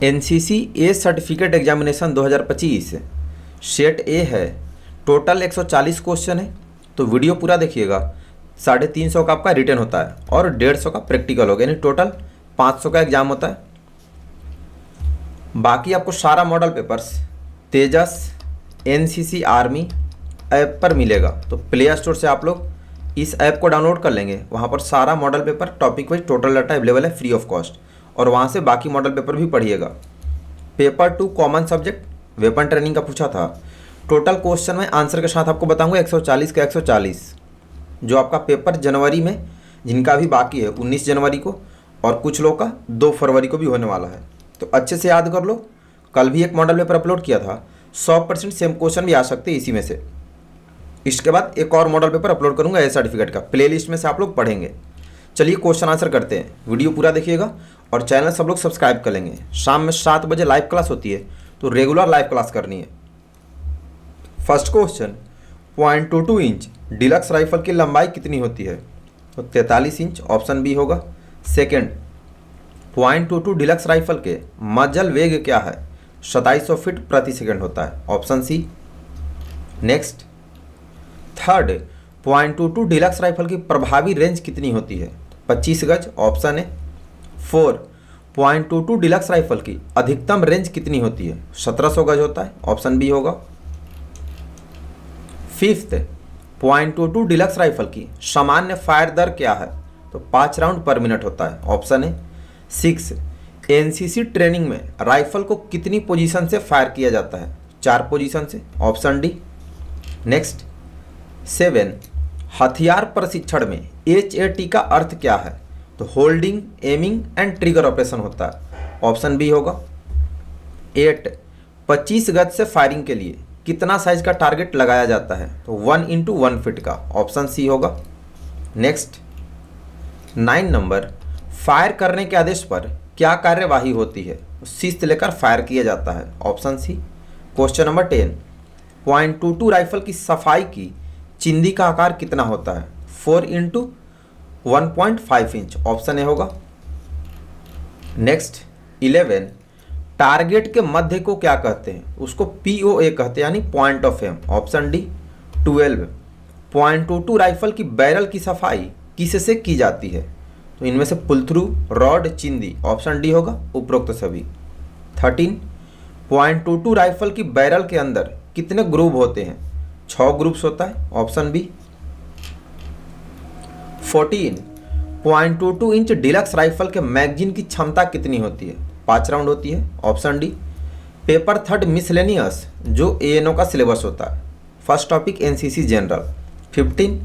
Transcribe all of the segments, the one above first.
NCC A certificate examination 2025 set ए है। Total 140 question है, तो वीडियो पूरा देखिएगा। 350 का आपका रिटन होता है और 150 का प्रैक्टिकल होगा, यानी टोटल 500 का एग्जाम होता है। बाकी आपको सारा मॉडल पेपर्स तेजस एनसीसी आर्मी ऐप पर मिलेगा, तो प्ले स्टोर से आप लोग इस ऐप को डाउनलोड कर लेंगे। वहाँ पर सारा model paper topic wise total data available है फ्री ऑफ कॉस्ट, और वहाँ से बाकी मॉडल पेपर भी पढ़िएगा। Paper 2 common subject weapon training का पूछा था। टोटल क्वेश्चन में आंसर के साथ आपको बताऊंगा 140 का 140, जो आपका पेपर जनवरी में जिनका भी बाकी है 19 जनवरी को, और कुछ लोग का 2 फरवरी को भी होने वाला है, तो अच्छे से याद कर लो। कल भी एक मॉडल पेपर अपलोड किया था, 100% सेम क्वेश्चन भी आ सकते हैं इसी में से। इसके बाद एक और मॉडल पेपर अपलोड करूंगा ए सर्टिफिकेट का, प्लेलिस्ट में से आप लोग पढ़ेंगे। चलिए क्वेश्चन आंसर करते हैं, वीडियो पूरा देखिएगा और चैनल सब लोग सब्सक्राइब कर लेंगे। शाम में 7 बजे लाइव क्लास होती है, तो रेगुलर लाइव क्लास करनी है। First question, 0.22 inch deluxe rifle की लंबाई कितनी होती है? तो 43 इंच, ऑप्शन बी होगा। सेकेंड, 0.22 डिलक्स राइफल के मजल वेग क्या है? 2700 फीट प्रति सेकेंड होता है, option C. Next, third, 0.22 deluxe rifle की प्रभावी रेंज कितनी होती है? 25 गज, ऑप्शन है। 4, 0.22 डिलक्स राइफल की अधिकतम रेंज कितनी होती है? 1700 गज होता है, ऑप्शन बी होगा। फिफ्थ, 0.22 डिलक्स राइफल की सामान्य फायर दर क्या है? तो 5 राउंड पर मिनट होता है, ऑप्शन है। 6, एनसीसी ट्रेनिंग में राइफल को कितनी पोजीशन से फायर किया जाता है? 4 पोजीशन से, ऑप्शन डी। नेक्स्ट, 7, हथियार प्रशिक्षण में HAT का अर्थ क्या है? तो holding, aiming and trigger operation होता है, ऑप्शन बी होगा। 8, 25 गज से फायरिंग के लिए कितना साइज का टारगेट लगाया जाता है? तो 1x1 फीट का, ऑप्शन सी होगा। नेक्स्ट, 9 नंबर, फायर करने के आदेश पर क्या कार्यवाही होती है? शिस्त लेकर फायर किया जाता है, option C. Question number 10, 0.22 rifle की सफाई की चिंदी का आकार कितना होता है? 4x1.5 इंच, ऑप्शन ए होगा। नेक्स्ट, 11, टारगेट के मध्य को क्या कहते हैं? उसको POA कहते हैं, यानी point of aim, option D. 12, 0.22 rifle की बैरल की सफाई किससे की जाती है? तो इनमें से पुल थ्रू, रॉड, चिंदी, ऑप्शन डी होगा, उपरोक्त सभी। 13, 0.22 राइफल की बैरल के अंदर कितने ग्रुप होते हैं? 6 ग्रुप्स होता है, option B. 14, 0.22 inch deluxe rifle के मैगजीन की क्षमता कितनी होती है? 5 राउंड होती है, ऑप्शन डी। पेपर 3 मिसलेनियस जो ANO का सिलेबस होता है। First topic NCC general. 15,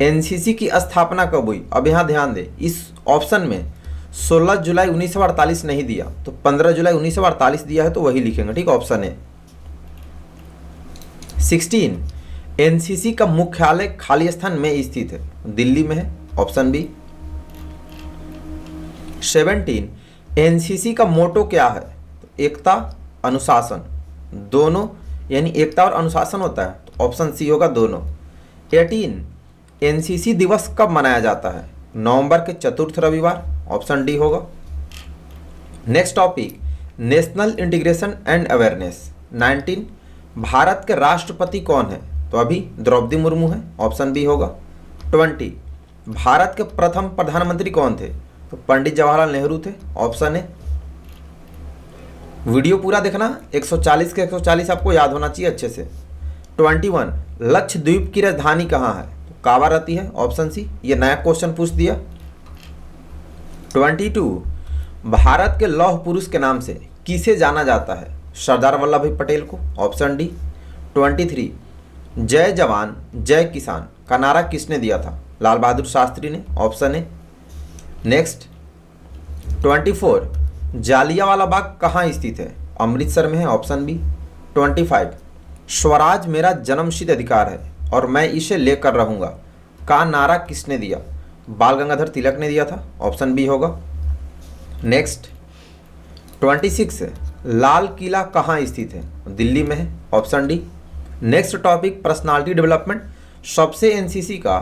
NCC की स्थापना कब हुई? अब यहाँ ध्यान दें, इस ऑप्शन में 16 जुलाई 1948 नहीं दिया, तो 15 जुलाई 1948 दिया है, तो वही लिखेंगे, ठीक, ऑप्शन है। 16, एनसीसी का मुख्यालय खाली स्थान में स्थित है? दिल्ली में है, ऑप्शन बी। 17, एनसीसी का मोटो क्या है? तो एकता, अनुशासन, दोनों, यानी एकता और अनुशासन होता है, तो ऑप्शन सी होगा, दोनों। 18, एनसीसी दिवस कब मनाया जाता है? नवंबर के चतुर्थ रविवार, ऑप्शन डी होगा। Next topic, national integration and awareness. 19, Bharat के राष्ट्रपति कौन है? तो अभी द्रौपदी मुर्मू है, ऑप्शन बी होगा। 20, भारत के प्रथम प्रधानमंत्री कौन थे? तो पंडित जवाहरलाल नेहरू थे, ऑप्शन है। वीडियो पूरा देखना, 140 के 140 आपको याद होना चाहिए अच्छे से। 21, लक्षद्वीप की राजधानी कहाँ है? तो काबा रहती है, ऑप्शन सी। ये नया क्वेश्चन पूछ दिया। 22, भारत के लौह पुरुष के नाम से किसे जाना जाता है? सरदार वल्लभ भाई पटेल को, ऑप्शन डी। 23, जय जवान जय किसान का नारा किसने दिया था? लाल बहादुर शास्त्री ने, option A. Next, 24, Jallianwala Bagh कहाँ स्थित है? अमृतसर में है, ऑप्शन बी। 25, स्वराज मेरा जन्मसिद्ध अधिकार है और मैं इसे लेकर रहूंगा का नारा किसने दिया? बाल गंगाधर तिलक ने दिया था, ऑप्शन बी होगा। नेक्स्ट, 26, लाल किला कहाँ स्थित है? दिल्ली में है, option D. Next topic, personality development. सबसे एनसीसी का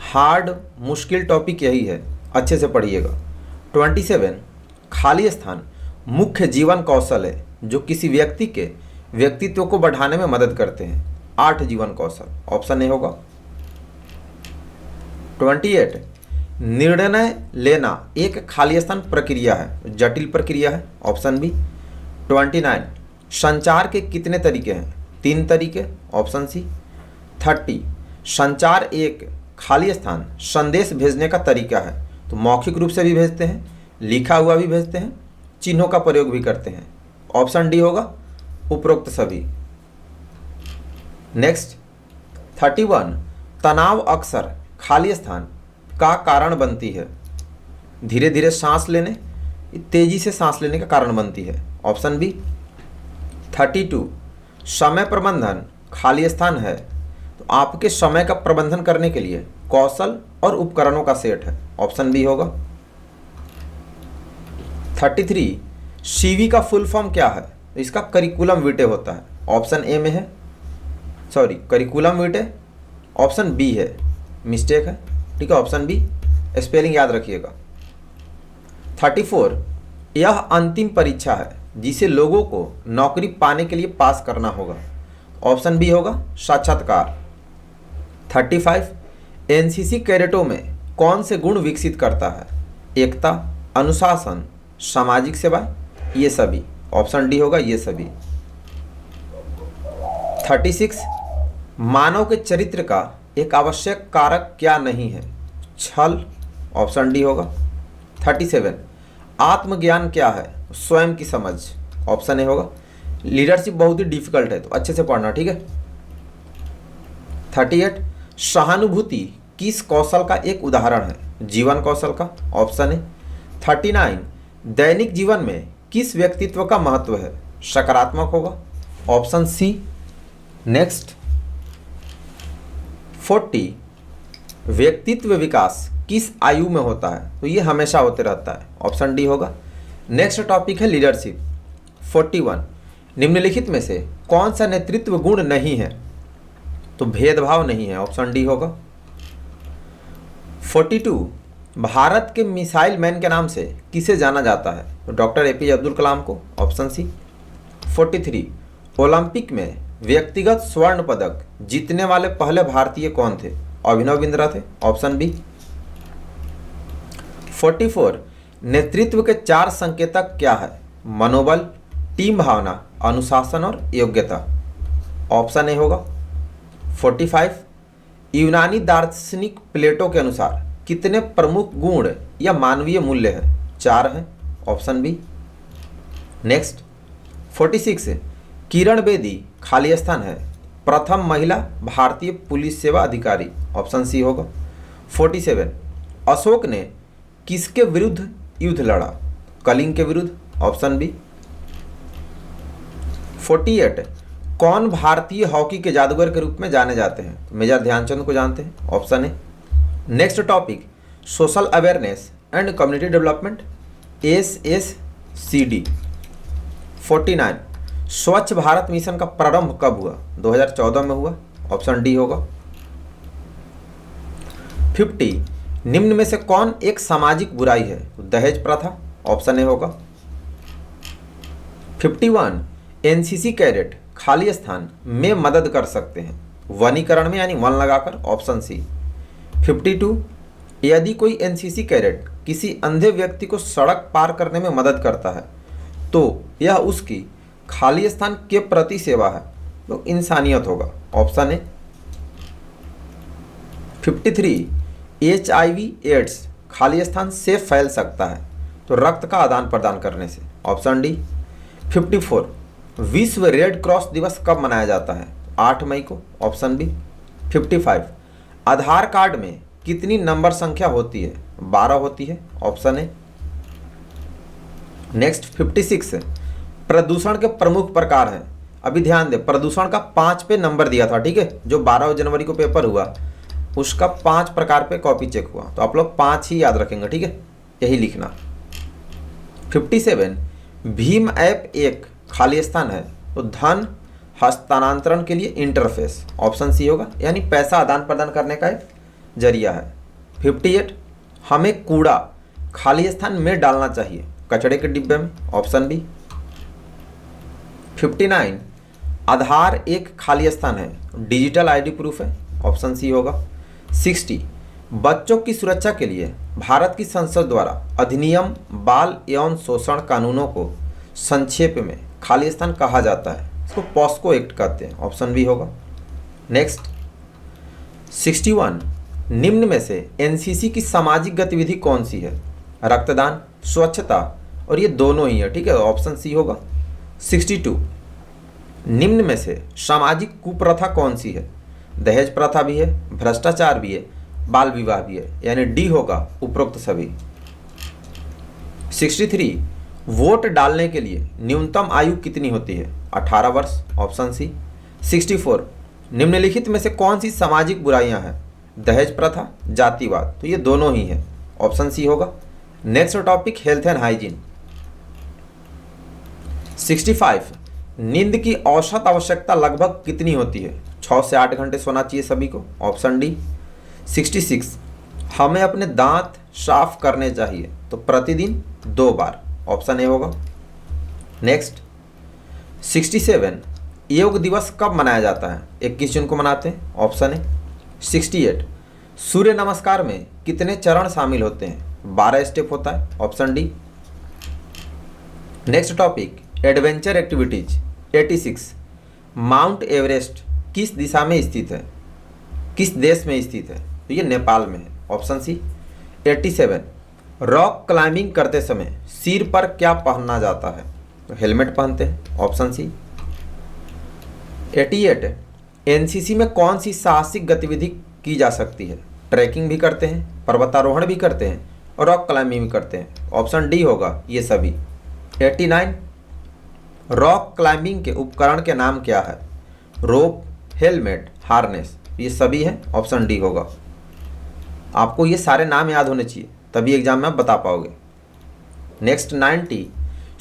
हार्ड मुश्किल टॉपिक यही है, अच्छे से पढ़िएगा। 27, खाली स्थान मुख्य जीवन कौशल है जो किसी व्यक्ति के व्यक्तित्व को बढ़ाने में मदद करते हैं? 8 जीवन कौशल। ऑप्शन ए होगा। 28 निर्णय लेना एक खाली स्थान प्रक्रिया है, जटिल प्रक्रिया है। Option B. 29 संचार के कितने तरीके हैं? 3 तरीके। Option C. 30 संचार एक खाली स्थान संदेश भेजने का तरीका है, तो मौखिक रूप से भी भेजते हैं, लिखा हुआ भी भेजते हैं, चिन्हों का प्रयोग भी करते हैं। ऑप्शन डी होगा उपरोक्त सभी। नेक्स्ट 31 तनाव अक्सर खाली स्थान का कारण बनती है, धीरे धीरे सांस लेने, तेजी से सांस लेने का कारण बनती है। Option B. 32 समय प्रबंधन खाली स्थान है, तो आपके समय का प्रबंधन करने के लिए कौशल और उपकरणों का सेट है। ऑप्शन बी होगा। 33 सीवी का फुल फॉर्म क्या है? इसका करिकुलम विटे होता है। ऑप्शन ए में है, sorry curriculum vitae, option B है, मिस्टेक है, ठीक है, ऑप्शन बी, स्पेलिंग याद रखिएगा। 34 यह अंतिम परीक्षा है जिसे लोगों को नौकरी पाने के लिए पास करना होगा। ऑप्शन बी होगा साक्षात्कार। 35 एनसीसी कैडेटों में कौन से गुण विकसित करता है? एकता, अनुशासन, सामाजिक सेवा, ये सभी। ऑप्शन डी होगा ये सभी। 36 मानव के चरित्र का एक आवश्यक कारक क्या नहीं है? छल। ऑप्शन डी होगा। 37 आत्मज्ञान क्या है? स्वयं की समझ। ऑप्शन ए होगा। लीडरशिप बहुत ही डिफिकल्ट है, तो अच्छे से पढ़ना, ठीक है। 38 सहानुभूति किस कौशल का एक उदाहरण है? जीवन कौशल का। Option A. 39 दैनिक जीवन में किस व्यक्तित्व का महत्व है? सकारात्मक होगा। Option C. नेक्स्ट 40 व्यक्तित्व विकास किस आयु में होता है? तो ये हमेशा होते रहता है। ऑप्शन डी होगा। नेक्स्ट टॉपिक है लीडरशिप। 41 निम्नलिखित में से कौन सा नेतृत्व गुण नहीं है? तो भेदभाव नहीं है। ऑप्शन डी होगा। 42 भारत के मिसाइल मैन के नाम से किसे जाना जाता है? तो डॉक्टर एपीजे अब्दुल कलाम को। Option C. 43 ओलंपिक में व्यक्तिगत स्वर्ण पदक जीतने वाले पहले भारतीय कौन थे? अभिनव बिंद्रा थे। Option B. 44 नेतृत्व के 4 संकेतक क्या है? मनोबल, टीम भावना, अनुशासन और योग्यता। ऑप्शन ए होगा। 45 यूनानी दार्शनिक प्लेटो के अनुसार कितने प्रमुख गुण या मानवीय मूल्य हैं? 4 हैं। Option B. Next 46 Kiran Bedi खाली स्थान है, प्रथम महिला भारतीय पुलिस सेवा अधिकारी। ऑप्शन सी होगा। 47 अशोक ने किसके विरुद्ध युद्ध लड़ा? कलिंग के विरुद्ध। Option B. 48 कौन भारतीय हॉकी के जादूगर के रूप में जाने जाते हैं? मेजर ध्यानचंद को जानते हैं। Option A. Next topic social awareness and community development, SSCD। 49 स्वच्छ भारत मिशन का प्रारंभ कब हुआ? 2014 में हुआ। ऑप्शन डी होगा। 50 निम्न में से कौन एक सामाजिक बुराई है? दहेज प्रथा। ऑप्शन ए होगा। 51 एनसीसी कैडेट खाली स्थान में मदद कर सकते हैं वनीकरण में, यानी वन लगाकर। Option C. 52 यदि कोई एनसीसी कैडेट किसी अंधे व्यक्ति को सड़क पार करने में मदद करता है तो यह उसकी खाली स्थान के प्रति सेवा है, तो इंसानियत होगा। Option A. 53 HIV एड्स खाली स्थान से फैल सकता है, तो रक्त का आदान प्रदान करने से। Option D. 54 विश्व रेड क्रॉस दिवस कब मनाया जाता है? 8 मई को। Option B. 55 आधार कार्ड में कितनी नंबर संख्या होती है? 12 होती है। Option A. नेक्स्ट 56 प्रदूषण के प्रमुख प्रकार हैं। अभी ध्यान दें, प्रदूषण का 5 पे नंबर दिया था, ठीक है, जो 12 जनवरी को पेपर हुआ उसका 5 प्रकार पे कॉपी चेक हुआ, तो आप लोग 5 ही याद रखेंगे, ठीक है, यही लिखना। 57 भीम ऐप एक खाली स्थान है, तो धन हस्तांतरण के लिए इंटरफेस। ऑप्शन सी होगा, यानी पैसा आदान प्रदान करने का एक जरिया है। 58 हमें कूड़ा खाली स्थान में डालना चाहिए, कचड़े के डिब्बे में, ऑप्शन बी। 59 आधार एक खाली स्थान है, डिजिटल आईडी प्रूफ है, ऑप्शन सी होगा। 60 बच्चों की सुरक्षा के लिए भारत की संसद द्वारा अधिनियम बाल यौन शोषण कानूनों को संक्षेप में खाली स्थान कहा जाता है, इसको पॉस्को एक्ट कहते हैं, ऑप्शन बी होगा। नेक्स्ट 61 निम्न में से एनसीसी की सामाजिक गतिविधि कौन सी है? रक्तदान, स्वच्छता, और ये दोनों ही है, ठीक है, ऑप्शन सी होगा। 62 निम्न में से सामाजिक कुप्रथा कौन सी है? दहेज प्रथा भी है, भ्रष्टाचार भी है, बाल विवाह भी है, यानी डी होगा उपरोक्त सभी। 63 वोट डालने के लिए न्यूनतम आयु कितनी होती है? 18 वर्ष, ऑप्शन सी। 64 निम्नलिखित में से कौन सी सामाजिक बुराइयां हैं? दहेज प्रथा, जातिवाद, तो ये दोनों ही है, ऑप्शन सी होगा। Next topic health and hygiene. 65 नींद की औसत आवश्यकता लगभग कितनी होती है? 6 से 8 घंटे सोना चाहिए सभी को, ऑप्शन डी। 66 हमें अपने दांत साफ करने चाहिए, तो प्रतिदिन 2 बार, ऑप्शन ए होगा। नेक्स्ट 67 योग दिवस कब मनाया जाता है? 21 जून को मनाते हैं, ऑप्शन ए। 68 सूर्य नमस्कार में कितने चरण शामिल होते हैं? 12 स्टेप होता है, option D. Next topic adventure activities. 86 mount Everest किस दिशा में स्थित है? किस देश में स्थित है? तो ये नेपाल में है, ऑप्शन सी। 87 रॉक क्लाइंबिंग करते समय सिर पर क्या पहनना जाता है? तो हेलमेट पहनते हैं, ऑप्शन सी। 88 एनसीसी में कौन सी साहसिक गतिविधि की जा सकती है? ट्रैकिंग भी करते हैं, पर्वतारोहण भी करते हैं और रॉक क्लाइंबिंग भी करते हैं, ऑप्शन डी होगा ये सभी। 89 रॉक क्लाइंबिंग के उपकरण के नाम क्या है? रोप, हेलमेट, हार्नेस, ये सभी है, ऑप्शन डी होगा। आपको ये सारे नाम याद होने चाहिए, तभी एग्जाम में आप बता पाओगे। नेक्स्ट 90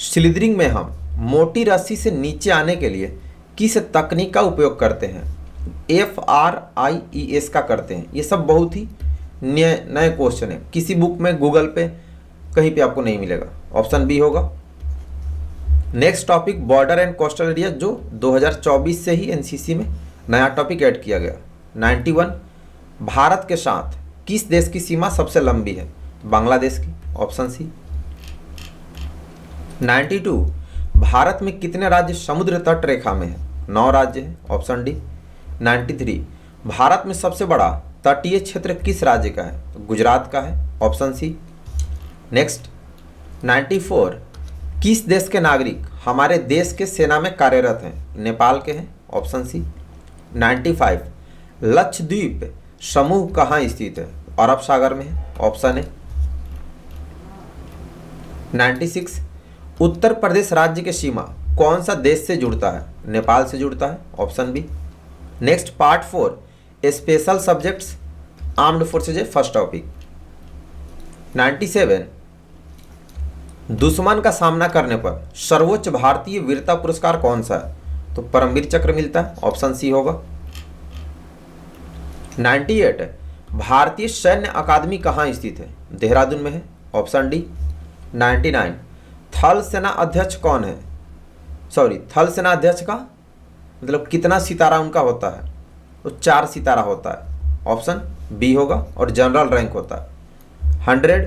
स्लिदरिंग में हम मोटी रस्सी से नीचे आने के लिए किस तकनीक का उपयोग करते हैं? FRIES का करते हैं। ये सब बहुत ही नए क्वेश्चन है, किसी बुक में, गूगल पे, कहीं पे आपको नहीं मिलेगा, ऑप्शन बी होगा। Next topic border and coastal area, जो 2024 से ही एनसीसी में नया टॉपिक ऐड किया गया। 91 भारत के साथ किस देश की सीमा सबसे लंबी है? बांग्लादेश की, ऑप्शन सी। 92 भारत में कितने राज्य समुद्र तट रेखा में है? 9 राज्य है, ऑप्शन डी। 93 भारत में सबसे बड़ा तटीय क्षेत्र किस राज्य का है? तो गुजरात का है, ऑप्शन सी। नेक्स्ट 94 किस देश के नागरिक हमारे देश के सेना में कार्यरत हैं? नेपाल के हैं, ऑप्शन सी। 95 लक्षद्वीप समूह कहाँ स्थित है? अरब सागर में है, ऑप्शन ए। 96 उत्तर प्रदेश राज्य की सीमा कौन सा देश से जुड़ता है? नेपाल से जुड़ता है, option B. Next part 4 special subjects armed forces है, फर्स्ट टॉपिक। 97 दुश्मन का सामना करने पर सर्वोच्च भारतीय वीरता पुरस्कार कौन सा है? तो परमवीर चक्र मिलता है, ऑप्शन सी होगा। 98 भारतीय सैन्य अकादमी कहाँ स्थित है? देहरादून में है, ऑप्शन डी। 99 थल सेना अध्यक्ष कौन है? थल सेना अध्यक्ष का मतलब कितना सितारा उनका होता है? तो 4 सितारा होता है, ऑप्शन बी होगा, और जनरल रैंक होता है। 100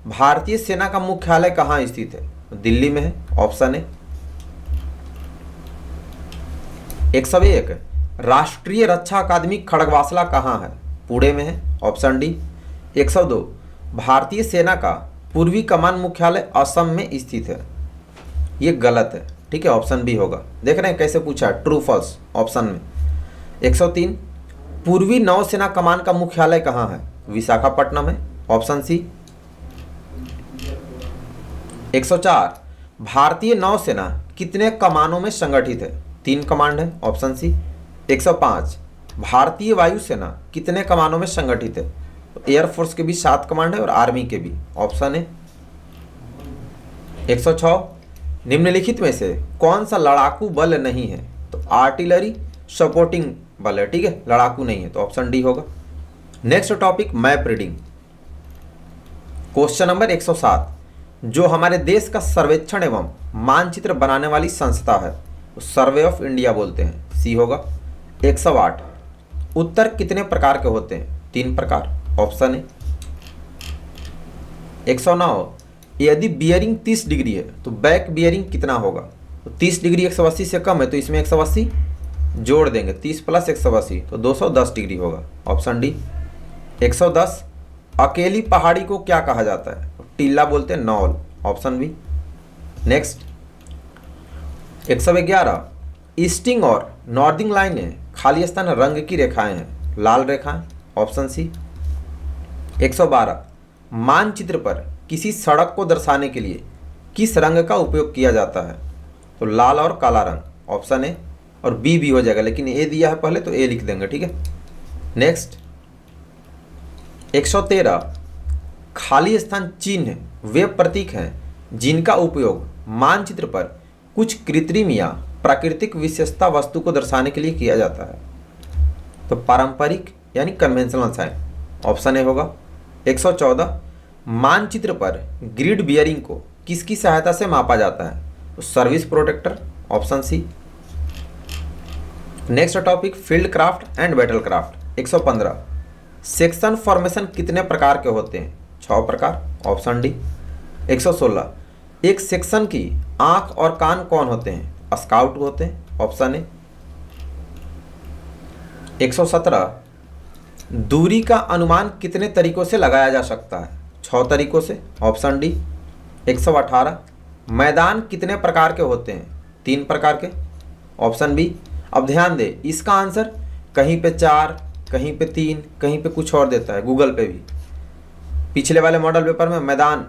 भारतीय सेना का मुख्यालय कहाँ स्थित है? दिल्ली में है, ऑप्शन ए। 101 राष्ट्रीय रक्षा अकादमी खड़गवासला कहाँ है? पुणे में है, ऑप्शन डी। 102 भारतीय सेना का पूर्वी कमान मुख्यालय असम में स्थित है, ये गलत है, ठीक है, ऑप्शन बी होगा। देख रहे हैं कैसे पूछा है, ट्रू फॉल्स ऑप्शन में। 103 पूर्वी नौसेना कमान का मुख्यालय कहाँ है? विशाखापट्टनम है, ऑप्शन सी। 104 भारतीय नौसेना कितने कमानों में संगठित है? 3 कमांड है, ऑप्शन सी। 105 भारतीय वायुसेना कितने कमानों में संगठित है? तो एयरफोर्स के भी 7 कमांड है और आर्मी के भी, ऑप्शन है। 106 निम्नलिखित में से कौन सा लड़ाकू बल नहीं है? तो आर्टिलरी सपोर्टिंग बल है, ठीक है, लड़ाकू नहीं है, तो ऑप्शन डी होगा। Next topic map reading. Question number 107 जो हमारे देश का सर्वेक्षण एवं मानचित्र बनाने वाली संस्था है तो सर्वे ऑफ इंडिया बोलते हैं, सी होगा। 108 उत्तर कितने प्रकार के होते हैं? 3 प्रकार, ऑप्शन है। 109 यदि बियरिंग 30 डिग्री है तो बैक बियरिंग कितना होगा? तो 30 डिग्री 180 से कम है तो इसमें 180 जोड़ देंगे, 30 + 180 तो 210 डिग्री होगा, ऑप्शन डी। 110 अकेली पहाड़ी को क्या कहा जाता है? टीला बोलते हैं, नौल, ऑप्शन बी। नेक्स्ट 111 ईस्टिंग और नॉर्दिंग लाइनें खाली स्थान रंग की रेखाएं हैं, लाल रेखाएं, ऑप्शन सी। 112 मानचित्र पर किसी सड़क को दर्शाने के लिए किस रंग का उपयोग किया जाता है? तो लाल और काला रंग, ऑप्शन ए, और बी भी हो जाएगा, लेकिन ए दिया है पहले तो ए लिख देंगे, ठीक है। नेक्स्ट 113 खाली स्थान चिन्ह वे प्रतीक हैं जिनका उपयोग मानचित्र पर कुछ कृत्रिम या प्राकृतिक विशेषता वस्तु को दर्शाने के लिए किया जाता है। तो पारंपरिक यानी कन्वेंशनल साइन, ऑप्शन ए होगा। 114 मानचित्र पर ग्रिड बियरिंग को किसकी सहायता से मापा जाता है? तो service protector, option C. Next topic field craft and battle craft. 115 section formation कितने प्रकार के होते हैं? 6 प्रकार, ऑप्शन डी। 116 एक सेक्शन की आंख और कान कौन होते हैं? स्काउट होते हैं, ऑप्शन ए। 117 दूरी का अनुमान कितने तरीकों से लगाया जा सकता है? 6 तरीकों से, ऑप्शन डी। 118 मैदान कितने प्रकार के होते हैं? 3 प्रकार के, ऑप्शन बी। अब ध्यान दे, इसका आंसर कहीं पे 4, कहीं पे 3, कहीं पे कुछ और देता है, गूगल पे भी। पिछले वाले मॉडल पेपर में मैदान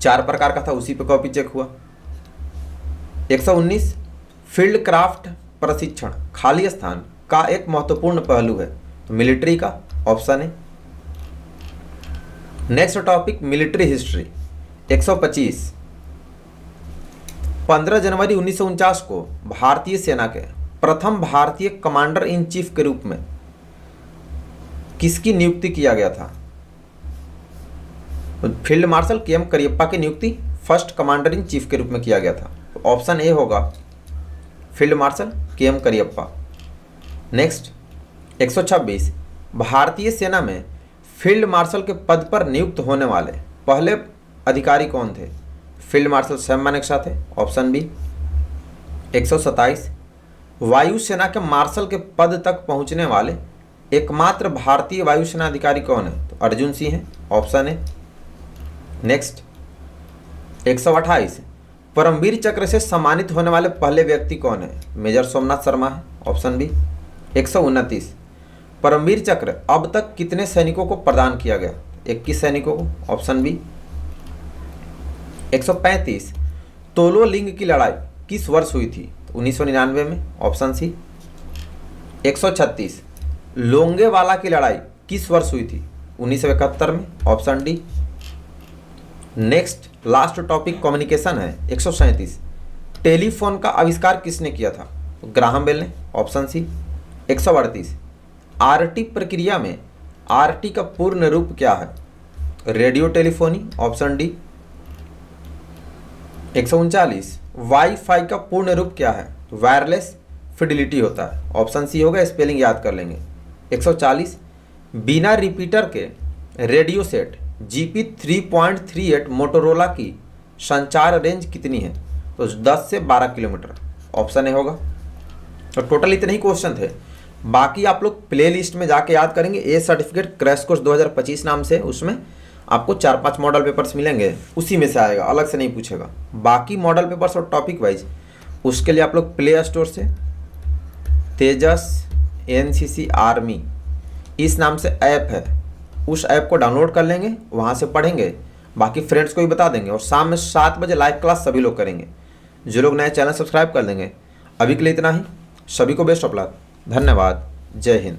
4 प्रकार का था, उसी पे कॉपी चेक हुआ। 119 फील्ड क्राफ्ट प्रशिक्षण खाली स्थान का एक महत्वपूर्ण पहलू है, तो मिलिट्री का, ऑप्शन है। Next topic military history. 125 15 जनवरी 1949 को भारतीय सेना के प्रथम भारतीय कमांडर इन चीफ के रूप में किसकी नियुक्ति किया गया था? Field marshal KM. करियप्पा की नियुक्ति फर्स्ट कमांडर इन चीफ के रूप में किया गया था, तो ऑप्शन ए होगा field marshal KM. Cariappa. Next 126 भारतीय सेना में फील्ड मार्शल के पद पर नियुक्त होने वाले पहले अधिकारी कौन थे? फील्ड मार्शल सैम मानेकशॉ थे, ऑप्शन बी। 127 वायुसेना के मार्शल के पद तक पहुंचने वाले एकमात्र भारतीय वायुसेना अधिकारी कौन है? तो अर्जुन सिंह है, ऑप्शन है। नेक्स्ट 128 परमवीर चक्र से सम्मानित होने वाले पहले व्यक्ति कौन है? मेजर सोमनाथ शर्मा है, ऑप्शन बी। 129 परमवीर चक्र अब तक कितने सैनिकों को प्रदान किया गया? 21 सैनिकों को, ऑप्शन बी। 135 तोलो लिंग की लड़ाई किस वर्ष हुई थी? तो 1999 में, ऑप्शन सी। 136 लोंगेवाला की लड़ाई किस वर्ष हुई थी? 1971 में, option D. Next last topic communication है। 137 टेलीफोन का आविष्कार किसने किया था? तो ग्राहम बेल ने, ऑप्शन सी। 138 आरटी प्रक्रिया में आरटी का पूर्ण रूप क्या है? Radio telephony, option D. 139 wifi का पूर्ण रूप क्या है? वायरलेस फिडिलिटी होता है, ऑप्शन सी होगा, स्पेलिंग याद कर लेंगे। 140 बिना रिपीटर के रेडियो सेट GP 3.38 मोटोरोला की संचार रेंज कितनी है? तो 10 से 12 किलोमीटर, ऑप्शन ए होगा। तो टोटल इतने ही क्वेश्चन थे, बाकी आप लोग प्ले लिस्ट में जाके याद करेंगे। ए सर्टिफिकेट क्रैश कोर्स 2025 नाम से, उसमें आपको 4-5 मॉडल पेपर्स मिलेंगे, उसी में से आएगा, अलग से नहीं पूछेगा। बाकी मॉडल पेपर्स और टॉपिक वाइज उसके लिए आप लोग प्ले स्टोर से तेजस NCC आर्मी इस नाम से ऐप है, उस ऐप को डाउनलोड कर लेंगे, वहाँ से पढ़ेंगे, बाकी फ्रेंड्स को भी बता देंगे, और शाम में 7 बजे लाइव क्लास सभी लोग करेंगे। जो लोग नए चैनल सब्सक्राइब कर देंगे। अभी के लिए इतना ही, सभी को बेस्ट ऑफ लक, धन्यवाद, जय हिंद।